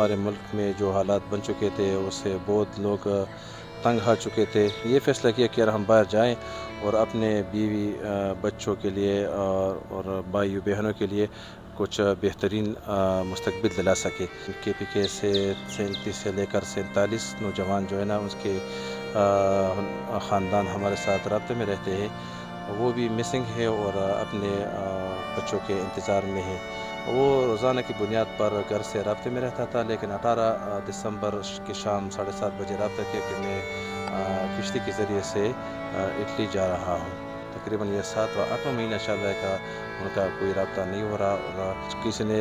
ہمارے ملک میں جو حالات بن چکے تھے اس سے بہت لوگ تنگ آ چکے تھے، یہ فیصلہ کیا کہ ہم باہر جائیں اور اپنے بیوی بچوں کے لیے اور بھائیوں بہنوں کے لیے کچھ بہترین مستقبل دلا سکے۔ KPK سے 37 سے لے کر 47 نوجوان جو ہے نا اس کے خاندان ہمارے ساتھ رابطے میں رہتے ہیں، وہ بھی مسنگ ہے اور اپنے بچوں کے انتظار میں ہے۔ وہ روزانہ کی بنیاد پر گھر سے رابطے میں رہتا تھا، لیکن 18 دسمبر کی شام 7:30 بجے رابطہ کیا کہ میں کشتی کے ذریعے سے اٹلی جا رہا ہوں۔ تقریباً یہ 7واں 8واں مہینہ چل رہا ہے کہ ان کا کوئی رابطہ نہیں ہو رہا، اور کسی نے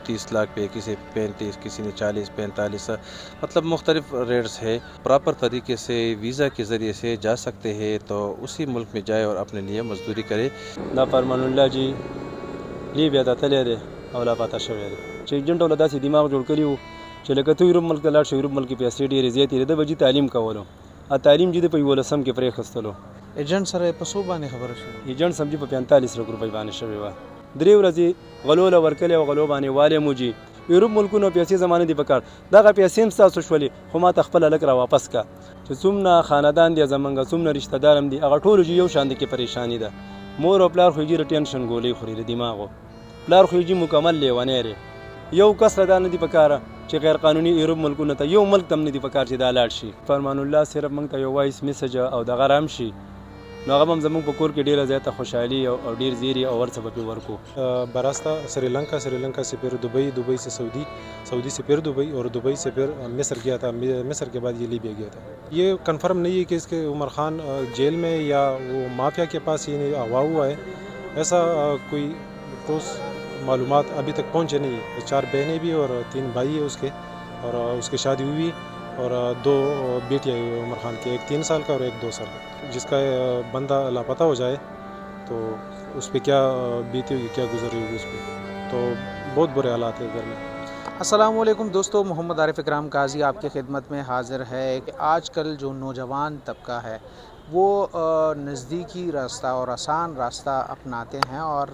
30 لاکھ پہ، کسی 35، کسی نے 40، 45، مطلب مختلف ریٹس ہے۔ پراپر طریقے سے ویزا کے ذریعے سے جا سکتے ہیں تو اسی ملک میں جائے اور اپنے لیے مزدوری کرے۔ دا فرمان الله جی لیبیا ته تللی دی او لا پاته شوی دی چې ایجنټ ولا داسې دماغ جوړ کړي وو چې لکه ته یورپ ملک ته لاړ شې، یورپ ملک کې پیسې ډېرې زیاتې دي، ده به جي تعلیم کولو، تعلیم جي د په 11 کې پرېښستلو. ایجنټ سره په څو باندې خبره شوه؟ ایجنټ سمجي په 45 لک روپۍ باندې شوې وه. 3 ورځې غلو له ورکلې او غلو باندې والې مو جي یورپ ملکونو پیسې زمانه دي پکار، دغه پیسې هم ستاسو شولې، خو ما ته خپل هلک را واپس کا. چې څومره خاندان دي زمونږ، څومره رشتہ دار هم دي، هغه ټولو جي یو شان دي کې پریشانی ده. مور او پلار خو یې جي ټینشن ګولۍ خوري د دماغو، پلار خو یې جي مکمل لیونی دی. یو کس را دا نه دي پکاره چې غیر قانوني یورپ ملکونو ته یو ملک ته هم نه دي پکار چې دا لاړ شي. فرمان الله صرف موږ ته یو وایس میسج او دغه رام شي، نو هغه هم زموږ په کور کې ډېره زیاته خوشحالي او ډېر زیری او ورڅه به پې ورکو. براستہ سری لنکا، سری لنکا سے پھر دبئی، دبئی سے سعودی، سعودی سے پھر دبئی، اور دبئی سے پھر مصر گیا تھا، مصر کے بعد یہ لیبیا گیا تھا. یہ کنفرم نہیں ہے کہ اس کے عمر خان جیل میں یا وہ مافیا کے پاس ہی ہوا ہوا ہے، ایسا کوئی ٹھوس معلومات ابھی تک پہنچے نہیں ہے. 4 بہنیں بھی اور 3 بھائی ہیں اس کے، اور اس کی شادی ہوئی، اور 2 بیٹیاں ہیں عمر خان کی، ایک 3 سال کا اور ایک 2 سال کا. جس کا بندہ لاپتہ ہو جائے تو اس پہ کیا بیتی ہوگی، کیا گزر رہی ہوگی اس پہ، تو بہت برے حالات ہیں گھر میں. السلام علیکم دوستو، محمد عارف اکرام قاضی آپ کی خدمت میں حاضر ہے کہ آج کل جو نوجوان طبقہ ہے وہ نزدیکی راستہ اور آسان راستہ اپناتے ہیں، اور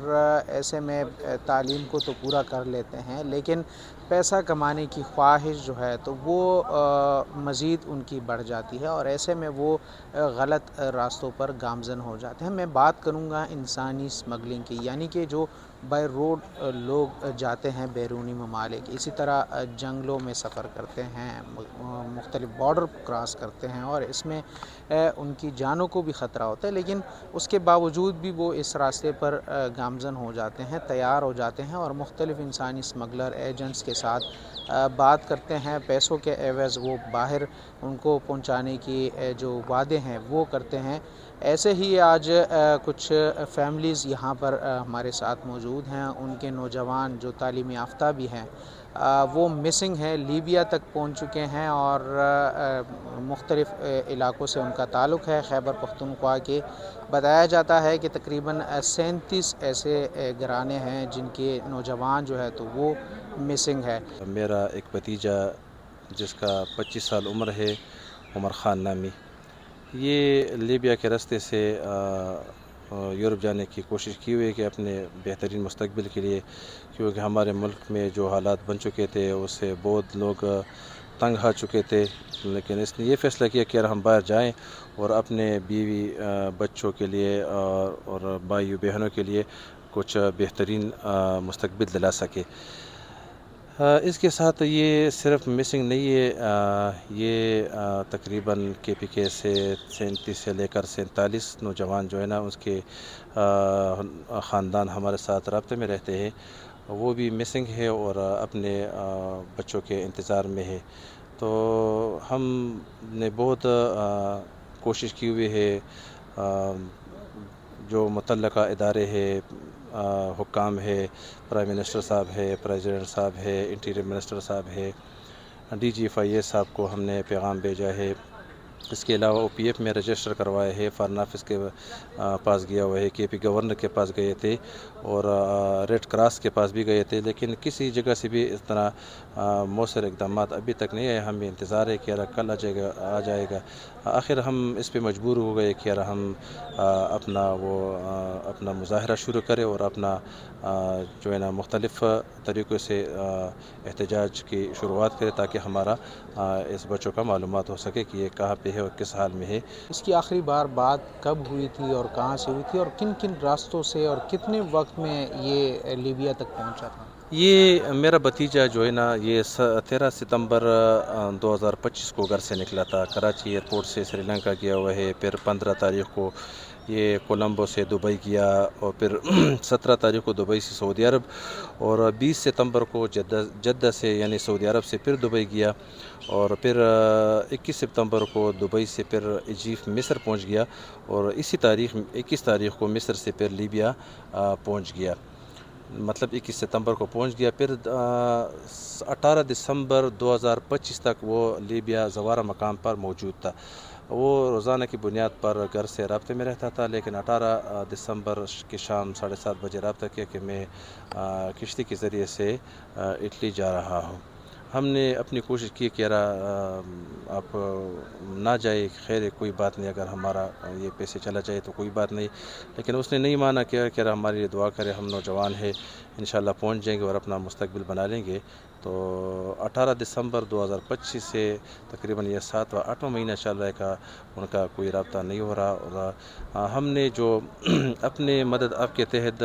ایسے میں تعلیم کو تو پورا کر لیتے ہیں، لیکن پیسہ کمانے کی خواہش جو ہے تو وہ مزید ان کی بڑھ جاتی ہے، اور ایسے میں وہ غلط راستوں پر گامزن ہو جاتے ہیں. میں بات کروں گا انسانی اسمگلنگ کی، یعنی کہ جو بائی روڈ لوگ جاتے ہیں بیرونی ممالک، اسی طرح جنگلوں میں سفر کرتے ہیں، مختلف بارڈر کراس کرتے ہیں، اور اس میں ان کی جانوں کو بھی خطرہ ہوتا ہے، لیکن اس کے باوجود بھی وہ اس راستے پر گامزن ہو جاتے ہیں، تیار ہو جاتے ہیں، اور مختلف انسانی اسمگلر ایجنٹس کے ساتھ بات کرتے ہیں. پیسوں کے عوض وہ باہر ان کو پہنچانے کی جو وعدے ہیں وہ کرتے ہیں. ایسے ہی آج کچھ فیملیز یہاں پر ہمارے ساتھ موجود ہیں، ان کے نوجوان جو تعلیم یافتہ بھی ہیں وہ مسنگ ہیں، لیبیا تک پہنچ چکے ہیں، اور مختلف علاقوں سے ان کا تعلق ہے. خیبر پختونخوا کے بتایا جاتا ہے کہ تقریباً 37 ایسے گھرانے ہیں جن کے نوجوان جو ہے تو وہ مسنگ ہے. میرا ایک بھتیجا جس کا 25 سال عمر ہے، عمر خان نامی، یہ لیبیا کے راستے سے یورپ جانے کی کوشش کی ہوئی ہے کہ اپنے بہترین مستقبل کے لیے، کیونکہ ہمارے ملک میں جو حالات بن چکے تھے اس سے بہت لوگ تنگ آ چکے تھے، لیکن اس نے یہ فیصلہ کیا کہ ہم باہر جائیں اور اپنے بیوی بچوں کے لیے اور بھائیوں بہنوں کے لیے کچھ بہترین مستقبل دلا سکے. اس کے ساتھ یہ صرف مسنگ نہیں ہے، یہ تقریباً KPK سے 37 سے لے کر 47 نوجوان جو ہے نا اس کے خاندان ہمارے ساتھ رابطے میں رہتے ہیں، وہ بھی مسنگ ہے اور اپنے بچوں کے انتظار میں ہے. تو ہم نے بہت کوشش کی ہوئی ہے، جو متعلقہ ادارے ہیں، حکام ہے، پرائم منسٹر صاحب ہے، پریزیڈنٹ صاحب ہے، انٹیریئر منسٹر صاحب ہے، DGFIA صاحب کو ہم نے پیغام بھیجا ہے، اس کے علاوہ OPF میں رجسٹر کروائے ہے، فارن آفس کے پاس گیا ہوا ہے، KP گورنر کے پاس گئے تھے اور ریڈ کراس کے پاس بھی گئے تھے، لیکن کسی جگہ سے بھی اس طرح مؤثر اقدامات ابھی تک نہیں آئے۔ ہمیں انتظار ہے کہ یار کل آ جائے گا۔ آخر ہم اس پہ مجبور ہو گئے کہ یار ہم اپنا مظاہرہ شروع کریں اور اپنا جو ہے نا مختلف طریقوں سے احتجاج کی شروعات کرے تاکہ ہمارا اس بچوں کا معلومات ہو سکے کہ یہ کہاں پہ ہے اور کس حال میں ہے۔ اس کی آخری بار بات کب ہوئی تھی اور کہاں سے ہوئی تھی اور کن کن راستوں سے اور کتنے وقت میں یہ لیبیا تک پہنچا تھا؟ یہ میرا بھتیجا جو ہے نا یہ 13 ستمبر 2025 کو گھر سے نکلا تھا، کراچی ایئرپورٹ سے سری لنکا گیا ہوا ہے، پھر 15 تاریخ کو یہ کولمبو سے دبئی گیا اور پھر 17 تاریخ کو دبئی سے سعودی عرب اور 20 ستمبر کو جدہ سے یعنی سعودی عرب سے پھر دبئی گیا اور پھر 21 ستمبر کو دبئی سے پھر ایجپٹ مصر پہنچ گیا اور اسی تاریخ 21 تاریخ کو مصر سے پھر لیبیا پہنچ گیا، مطلب 21 ستمبر کو پہنچ گیا۔ پھر 18 دسمبر 2025 تک وہ لیبیا زوارہ مقام پر موجود تھا۔ وہ روزانہ کی بنیاد پر گھر سے رابطے میں رہتا تھا، لیکن 18 دسمبر کی شام 7:30 بجے رابطہ کیا کہ میں کشتی کے ذریعے سے اٹلی جا رہا ہوں۔ ہم نے اپنی کوشش کی کہ آپ نہ جائے، خیر ہے کوئی بات نہیں، اگر ہمارا یہ پیسے چلا جائے تو کوئی بات نہیں، لیکن اس نے نہیں مانا کہ ہمارے لیے دعا کرے، ہم نوجوان ہیں انشاءاللہ پہنچ جائیں گے اور اپنا مستقبل بنا لیں گے۔ تو 18 دسمبر 2025 سے تقریباً یہ 7واں 8واں مہینہ چل رہا ہے کا ان کا کوئی رابطہ نہیں ہو رہا، اور ہم نے جو اپنے مدد آپ کے تحت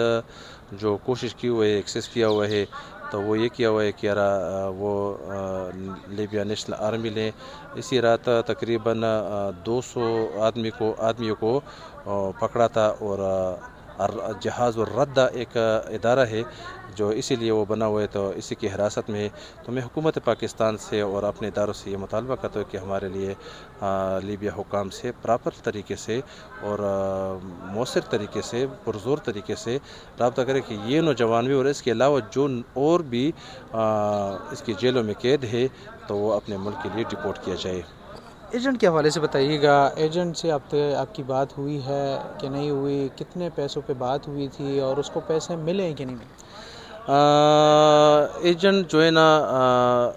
جو کوشش کی ہوئی ہے، ایکسس کیا ہوا ہے، تو وہ یہ کیا ہوا ہے کہ وہ لیبیا نیشنل آرمی نے اسی رات تقریباً 200 آدمیوں کو پکڑا تھا، اور جہاز الردہ ایک ادارہ ہے جو اسی لیے وہ بنا ہوا ہے، تو اسی کی حراست میں ہے۔ تو میں حکومت پاکستان سے اور اپنے اداروں سے یہ مطالبہ کرتا ہوں کہ ہمارے لیے لیبیا حکام سے پراپر طریقے سے اور مؤثر طریقے سے پرزور طریقے سے رابطہ کرے کہ یہ نوجوان بھی اور اس کے علاوہ جو اور بھی اس کی جیلوں میں قید ہے تو وہ اپنے ملک کے لیے ڈپورٹ کیا جائے۔ ایجنٹ کے حوالے سے بتائیے گا، ایجنٹ سے آپ کی بات ہوئی ہے کہ نہیں ہوئی؟ کتنے پیسوں پہ بات ہوئی تھی اور اس کو پیسے ملے ہیں کہ نہیں ملے؟ ایجنٹ جو ہے نا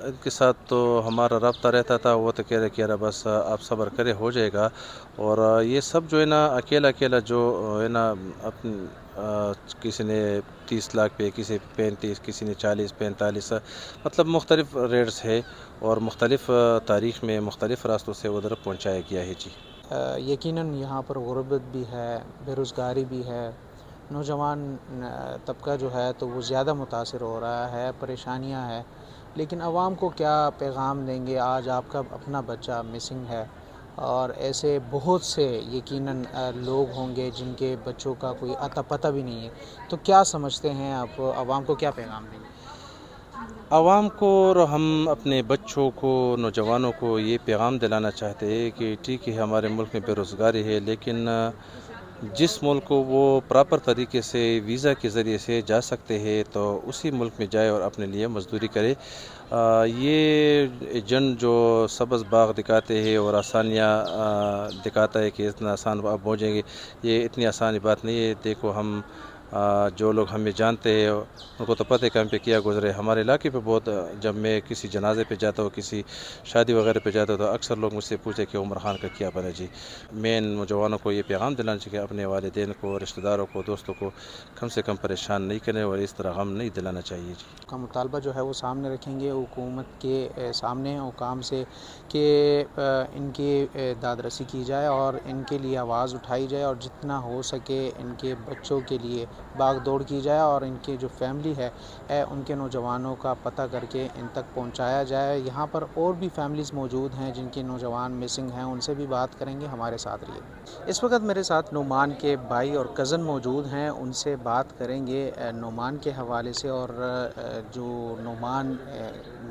ان کے ساتھ تو ہمارا رابطہ رہتا تھا، وہ تو کہہ رہے کہ بس آپ صبر کرے ہو جائے گا، اور یہ سب جو ہے نا اکیلا جو ہے نا کسی نے 30 لاکھ پہ، کسی 35، کسی نے 40 45، مطلب مختلف ریٹس ہے اور مختلف تاریخ میں مختلف راستوں سے ادھر پہنچایا گیا ہے۔ جی یقیناً یہاں پر غربت بھی ہے، بے روزگاری بھی ہے، نوجوان طبقہ جو ہے تو وہ زیادہ متاثر ہو رہا ہے، پریشانیاں ہیں، لیکن عوام کو کیا پیغام دیں گے؟ آج آپ کا اپنا بچہ مسنگ ہے اور ایسے بہت سے یقیناً لوگ ہوں گے جن کے بچوں کا کوئی اتا پتہ بھی نہیں ہے، تو کیا سمجھتے ہیں آپ عوام کو کیا پیغام دیں گے؟ عوام کو اور ہم اپنے بچوں کو، نوجوانوں کو یہ پیغام دلانا چاہتے ہیں کہ ٹھیک ہے ہمارے ملک میں بے روزگاری ہے، لیکن جس ملک کو وہ پراپر طریقے سے ویزا کے ذریعے سے جا سکتے ہیں تو اسی ملک میں جائے اور اپنے لیے مزدوری کرے۔ یہ ایجنٹ جو سبز باغ دکھاتے ہیں اور آسانیاں دکھاتا ہے کہ اتنا آسان آپ پہنچیں گے، یہ اتنی آسانی بات نہیں ہے۔ دیکھو ہم جو لوگ ہمیں جانتے ہیں ان کو تو پتہ ہے کہ ہم پہ کیا گزرے۔ ہمارے علاقے پہ بہت، جب میں کسی جنازے پہ جاتا ہوں، کسی شادی وغیرہ پہ جاتا ہوں تو اکثر لوگ مجھ سے پوچھتے کہ عمر خان کا کیا بنا۔ جی میں ان نوجوانوں کو یہ پیغام دلانا چاہیے کہ اپنے والدین کو، رشتہ داروں کو، دوستوں کو کم سے کم پریشان نہیں کریں اور اس طرح غم نہیں دلانا چاہیے۔ جی کا مطالبہ جو ہے وہ سامنے رکھیں گے حکومت کے سامنے حکام سے کہ ان کی داد رسی کی جائے اور ان کے لیے آواز اٹھائی جائے اور جتنا ہو سکے ان کے بچوں کے لیے باغ دوڑ کی جائے اور ان کی جو فیملی ہے ان کے نوجوانوں کا پتہ کر کے ان تک پہنچایا جائے۔ یہاں پر اور بھی فیملیز موجود ہیں جن کے نوجوان مسنگ ہیں، ان سے بھی بات کریں گے، ہمارے ساتھ رہیے۔ اس وقت میرے ساتھ نعمان کے بھائی اور کزن موجود ہیں، ان سے بات کریں گے نعمان کے حوالے سے، اور جو نعمان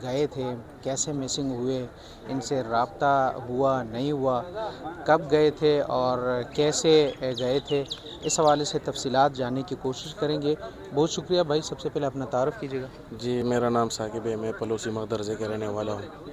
گئے تھے کیسے مسنگ ہوئے، ان سے رابطہ ہوا نہیں ہوا، کب گئے تھے اور کیسے گئے تھے، اس حوالے سے تفصیلات جاننے کی کوشش کریں گے۔ بہت شکریہ بھائی، سب سے پہلے اپنا تعارف کیجیے گا۔ جی میرا نام ثاقب ہے، میں پلوسی مقدرزے کا رہنے والا ہوں۔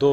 2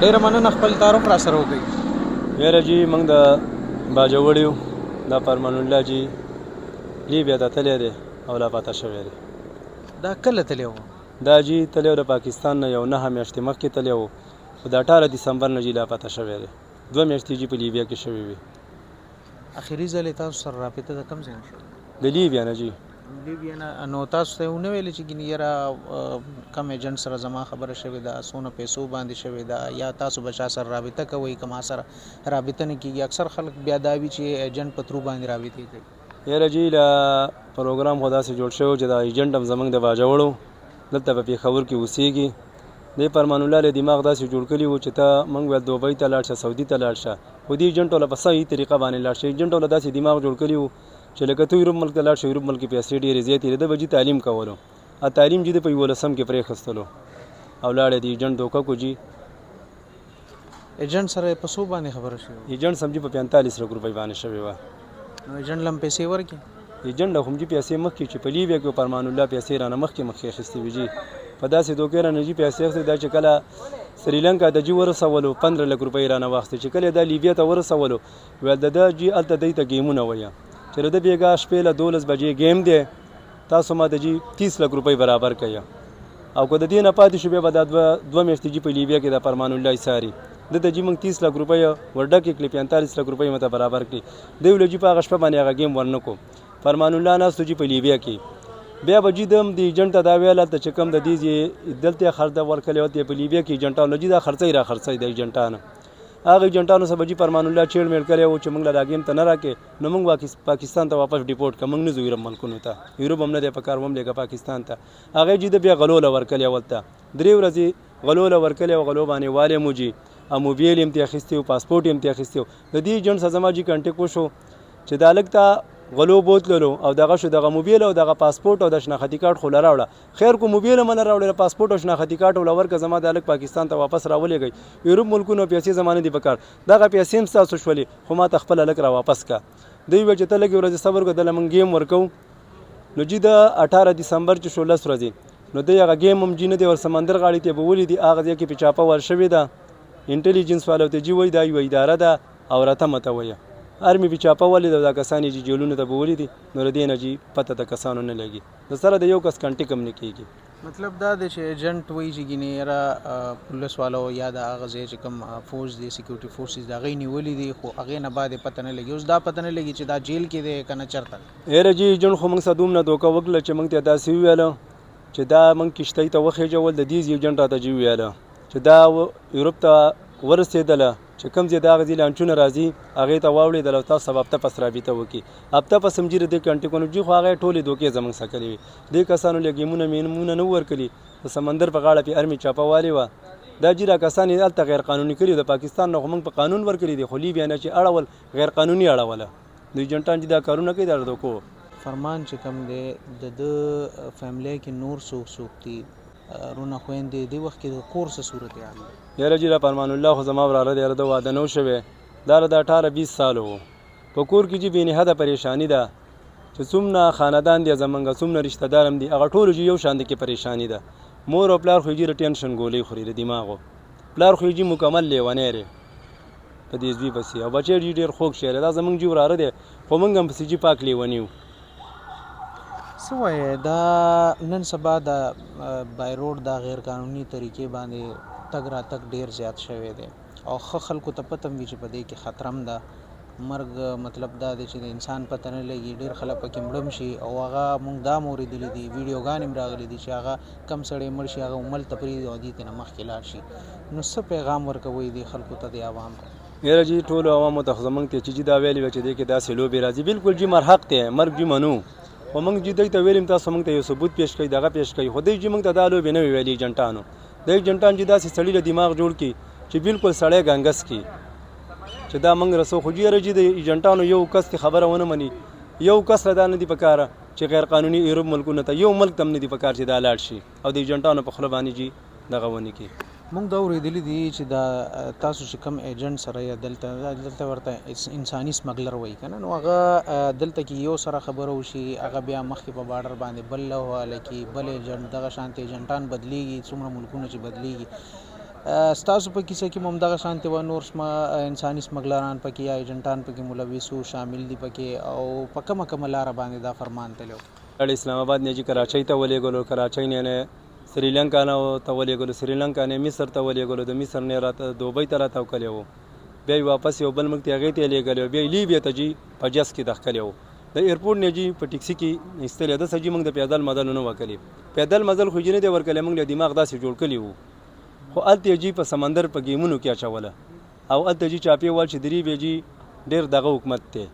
ډېره مننه، خپل تعارف را سره وکړئ. یاره جی موږ د باجوړ یو، دا فرمان الله جی لیبیا ته تللی دی او لاپته شوی دی. دا کله تللی و؟ دا جی تللی و د پاکستان نه یو 9 میاشتې مخکې تللی و، خو د 18 دسمبر نه جی لاپته شوی دی. 2 میاشتې جی په لیبیا کې شوی وي. اخري ځل یې تاسو سره رابطه د کوم ځای نه شوه؟ د لیبیا نه جی. لیبیا نه. نو تاسو ته ونه ویلې چې ګینې یاره کم ایجنټ سره زما خبره شوې ده، څونه پیسو باندې شوې ده، یا تاسو به چا سره رابطه کوئ که ما سره رابطه نه کېږي؟ اکثر خلک بیا دا وي چې ایجنټ په ترو باندې رابطې کوي. یاره جی له پروګرام خو داسې جوړ شوی چې دا ایجنټ هم زموږ د باجوړ و، دلته په پېښور کې اوسېږي. دې فرمان الله له دماغ داسې جوړ کړي وو چې ته موږ ویل دوبۍ ته لاړ شه، سعودي ته لاړ شه، خو دې ایجنټ والا په صحیح طریقه باندې لاړ شه. ایجنټ والا داسې دماغ جوړ کړي وو چې لکه ته یورپ ملک ته لاړ شې، یورپ ملک کې پیسې ډېرې زیاتې دي، ده به جي تعلیم کولو، تعلیم جي د په 11 کې پرېښستلو او لاړې د ایجنټ دوکه کو جي. ایجنټ سره په څو باندې خبره شوې؟ ایجنټ سم جي په 45 لک روپۍ باندې شوې وه. نو ایجنټ له هم پیسې ورکړي؟ ایجنټ له هم جي پیسې مخکې چې په لیبیا کې فرمان الله پیسې رانه مخکې اخیستې وي جي، په داسې دوکې رانه جي پیسې اخیستې، دا چې کله سریلانکا د جي ورسولو 15 لک روپۍ رانه واخیستې، چې کله دا لیبیا ته ورسولو ویل د ده جي هلته دوی ته ګیمونه ویه چې د ده بېګا شپې له 12 بجې ګیم دی، تاسو ما د جي 30 لک روپۍ برابر کړئ، او که د دې نه پاتې شو بیا به دا 2 میاشتې جي په لیبیا کې د فرمان الله ساري د د جي موږ 30 لک روپۍ ورډکې کړي، 45 لک روپۍ مته برابر کړي. دوی ویل جي په هغه شپه باندې هغه ګیم ورنه کو. فرمان الله ناستو جي په لیبیا کې، بیا به جي د ایجنټ ته دا ویل هلته چې کوم د دې دلته خرڅ ورکړی هلته په لیبیا کې ایجنټانو جي دا خرڅی را خرڅی د ایجنټانو، هغه ایجنټانو سره به جي فرمان الله چیړ میړ کړی و چې موږ له دا ګیم ته نه راکې، نو موږ پاکستان ته واپس ډیپورټ کړه، موږ نه ځو یورپ ملکونو ته، یورپ هم نه دی په کار وملېږه پاکستان ته. هغې جي د بیا غلوله ورکړې ولته 3 ورځې غلوله ورکړې و، غلو باندې والې مو جي موبایل یې هم ترې اخیستی و، پاسپورټ یې هم ترې اخیستی و. د دې ایجنټ سره زما جي کنټیکټ وشو چې دا هلک ته غلو بوتللو او دغه شو، دغه موبایل او دغه پاسپورټ او د شناختي کارت خو له راوړه، خیر کو موبایل هم نه راوړی، پاسپورټ او شناختي کارت ول ورکړه، زما د هلک پاکستان ته واپس راولېږئ. یورپ ملکونو پیسې زما نه دي پکار، دغه پیسې هم ستاسو شولې، خو ما ته خپل هلک را واپس کا. دوی ویل چې ته لږې ورځې صبر وکړه، دله موږ ګیم ورکوو. نو جي د 18 دسمبر چې شو 10 ورځې، نو دوی هغه ګیم هم جي نه دی ور سمندر غاړې ته به ولیدي، هغه ځای کې پې چاپه ور شوې ده، انټلیجنس والو ته جي وایي دا یوه اداره ده او راته مته وایه، ارمي به چاپه ولیده، دا کسان یې جي جیلونو ته به ولیدي، نو له دې نه جي پته د کسانو نه لګي، د سره د یو کس کنټیک هم نه کېږي. مطلب دا دی چې ایجنټ وایي چې ګینې یاره پولیس والو یا د هغه ځای چې کوم فوج دی، سیکورټي فورسز د هغې نیولي دي، خو هغې نه بعد یې پته نه لګي. اوس دا پته نه لګي چې دا جیل کې دی که نه چېرته؟ یاره جي ایجنټ خو موږ سره دومره دوکه وکړله چې موږ ته داسې وویله چې دا موږ کشتۍ ته وخېژول، د دې ایجنټ راته جي وویله چې دا یورپ ته ورسېدله چې کوم ځای د هغه ځای لانچونه راځي هغې ته واوړېدل او تاسو به هفته پس رابطه وکړي هفته پس هم جیره دې ټکنالوژي خو هغه ټولې دوکې زموږ څخه کړې وي دې کسانو لږ ګیمونه میمونه نه ورکړي د سمندر په غاړه پې ارمي چاپهوالې وه دا جیره کسان یې هلته غیر قانوني کړي د پاکستان نه خو موږ په قانون ورکړي دي خو لیبیا نه چې اړول غیر قانوني اړوله دوی جنټان چې دا کارونه کوي دا دوکو فرمان چې کوم دی د فیملی کې نور څوک دي رونه خویندې دې وخت کې د کور څه صورتحال دی یاره جیره فرمان الله خو زما وراره دی یاره د واده نه و شوی دا د 18-20 سالو و په کور کې چې بېنهده پریشاني ده چې څومره خاندان دی زمونږ څومره رشته دار هم دي هغه ټولو چې یو شان دي کې پریشاني ده مور او پلار خو یې جیره ټینشن ګولۍ خوري د دماغو پلار خو یې جي مکمل لیونی دی په دې زوی پسې او بچی جي ډېر خوږ شی دی دا زمونږ جي وراره دی خو موږ هم پسې جي پاک لیوني وو څه وایې دا نن سبا د بای روډ دا غیر قانوني طریقې باندې تګ راتګ ډیر زیات شوی دی او ښه خلکو ته پته هم وي چې په دې کې خطره هم ده مرګ مطلب دا دی چې د انسان پته نه لګي ډېر خلک پکې مړه هم شي او هغه موږ دا هم اورېدلي دي ویډیوګانې هم راغلي دي چې هغه کم سړی مړ شي هغه هملته پرېږدي او دې ته نه مخکې لاړ شي نو څه پیغام ورکوئ دې خلکو ته د عوام ته یاره جي ټولو عوامو ته خو زموږ ته چې جي دا ویلي وه چې دې کې داسې لوبې راځي بلکل جي مرحق دی مرګ جي منو خو موږ جي دوی ته ویلي تاسو موږ ته یو ثبوت پیش کړئ دغه پیش کړئ خو دوی جي موږ ته دا لوبې نه وي ویلي ایجنټانو د ایجنټان جي داسې سړي له دماغ جوړ کړي چې بلکل سړی ګنګس کړي چې دا موږ رسو خو جي یاره جي د ایجنټانو یو کس ته خبره ونه مني یو کس له دا نه دي پکاره چې غیر قانوني یورپ ملکونو ته یو ملک ته هم نه دي پکار چې دا لاړ شي او د ایجنټانو په خوله باندې جي دغه ونه کړي موږ دا اورېدلي دي چې دا تاسو چې کوم ایجنټ سره یا دلته ورته انساني سمګلر وایي که نه نو هغه دلته کې یو سره خبره وشي هغه بیا مخکې په بارډر باندې بل حواله کړي بل ایجنټ دغه شانتې ایجنټان بدلیږي څومره ملکونه چې بدلیږي ستاسو په کیسه کې هم دغه شانتې وه نور انساني سمګلران پکې یا ایجنټان پکې ملوث وو شامل دي پکې او په کومه لاره باندې دا فرمان تللی و اسلام آباد نه جي کراچۍ ته ولېږلو کراچۍ نه سریلانکا نه ته ولېږلو سریلانکا نه مصر ته ولېږلو د مصر نه راته دوبۍ ته راته وکلی وو بیا یې واپس یو بل ملک ته هغې ته یې لېږلی وو بیا یې لیبیا ته جي په جس کې دښکلی وو د ایرپورټ نه جي په ټکسي کې ایستلی داسې جي موږ د پیدل مزل نه وکلی پیدل مزل خو جي نه دی ورکلی موږ له دماغ داسې جوړ کړي وو خو هلته یې جي په سمندر په ګیمونو کې اچوله او هلته جي چاپې وال چې درې بیا جي ډېر دغه حکومت دی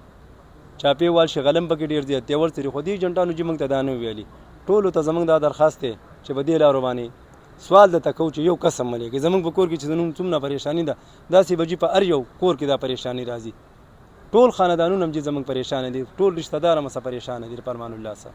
چاپې وال شغلم پکې ډېر زیات دی ورسري خو دې ایجنټانو جي موږ ته دا نه ویلي ټولو ته زموږ دا درخواست دی چې په دې لارو باندې سوال درته کوو چې یو قسم ملېږي زموږ په کور کې چې زموږ څومره پریشاني ده داسې به جي په هر یو کور کې دا پریشاني راځي ټول خاندانونه هم چې زموږ پریشانه دي ټول رشته دار هم څه پریشانه دي فرمان الله سره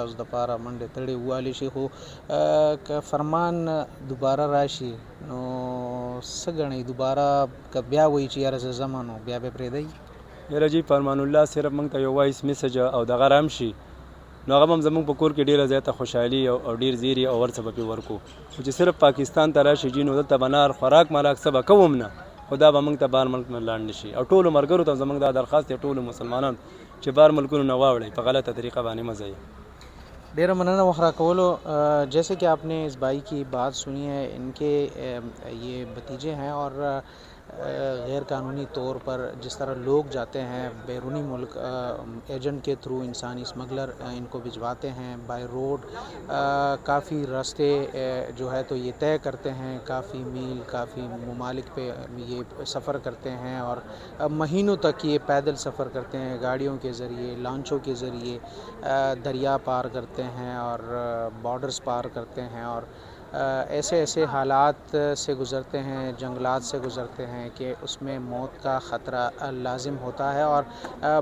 تاسو دپاره منډې تړې ووالې شي خو که فرمان دوباره راشي نو څه ګڼئ دوباره که بیا وایي چې یاره زه ځمه نو بیا به پرېږدئ یاره جي فرمان الله صرف موږ ته یو وایس میسج او دغه رام شي نو هغه هم زموږ په کور کې ډېره زیاته خوشحالي او ډېر زیری او ورڅه به پرې ورکو خو چې صرف پاکستان ته راشي جي نو دلته به نار خوراک مراک څه به کوم نه خو دا به موږ ته بار ملک نه لاړ نه شي او ټولو ملګرو ته زموږ دا درخواست دی ټولو مسلمانانو چې بار ملکونو نه واوړئ په غلطه طریقه باندې مه ځئ ډیره مننه وخت راکولو جیسے کہ آپ نے اس بھائی کی بات سنی ہے ان کے یہ بھتیجے ہیں اور غیر قانونی طور پر جس طرح لوگ جاتے ہیں بیرونی ملک ایجنٹ کے تھرو انسانی اسمگلر ان کو بھجواتے ہیں بائی روڈ کافی راستے جو ہے تو یہ طے کرتے ہیں کافی میل کافی ممالک پہ یہ سفر کرتے ہیں اور مہینوں تک یہ پیدل سفر کرتے ہیں گاڑیوں کے ذریعے لانچوں کے ذریعے دریا پار کرتے ہیں اور بارڈرز پار کرتے ہیں اور ایسے حالات سے گزرتے ہیں جنگلات سے گزرتے ہیں کہ اس میں موت کا خطرہ لازم ہوتا ہے اور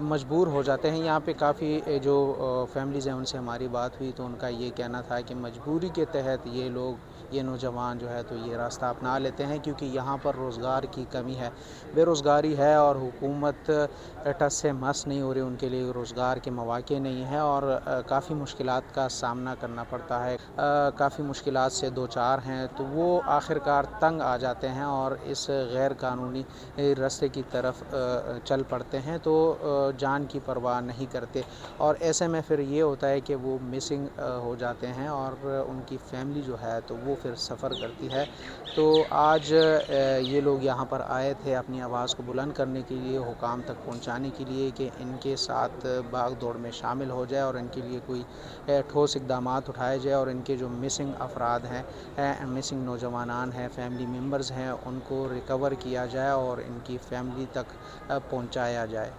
مجبور ہو جاتے ہیں یہاں پہ کافی جو فیملیز ہیں ان سے ہماری بات ہوئی تو ان کا یہ کہنا تھا کہ مجبوری کے تحت یہ لوگ یہ نوجوان جو ہے تو یہ راستہ اپنا لیتے ہیں کیونکہ یہاں پر روزگار کی کمی ہے بے روزگاری ہے اور حکومت ٹس سے مس نہیں ہو رہی ان کے لیے روزگار کے مواقع نہیں ہیں اور کافی مشکلات کا سامنا کرنا پڑتا ہے کافی مشکلات سے دو چار ہیں تو وہ آخرکار تنگ آ جاتے ہیں اور اس غیر قانونی راستے کی طرف چل پڑتے ہیں تو جان کی پرواہ نہیں کرتے اور ایسے میں پھر یہ ہوتا ہے کہ وہ مسنگ ہو جاتے ہیں اور ان کی فیملی جو ہے تو وہ پھر سفر کرتی ہے۔ تو آج یہ لوگ یہاں پر آئے تھے اپنی آواز کو بلند کرنے کے لیے، حکام تک پہنچانے کے لیے کہ ان کے ساتھ بھاگ دوڑ میں شامل ہو جائے اور ان کے لیے کوئی ٹھوس اقدامات اٹھائے جائے، اور ان کے جو مسنگ افراد ہیں، مسنگ نوجوانان ہیں، فیملی ممبرز ہیں، ان کو ریکور کیا جائے اور ان کی فیملی تک پہنچایا جائے۔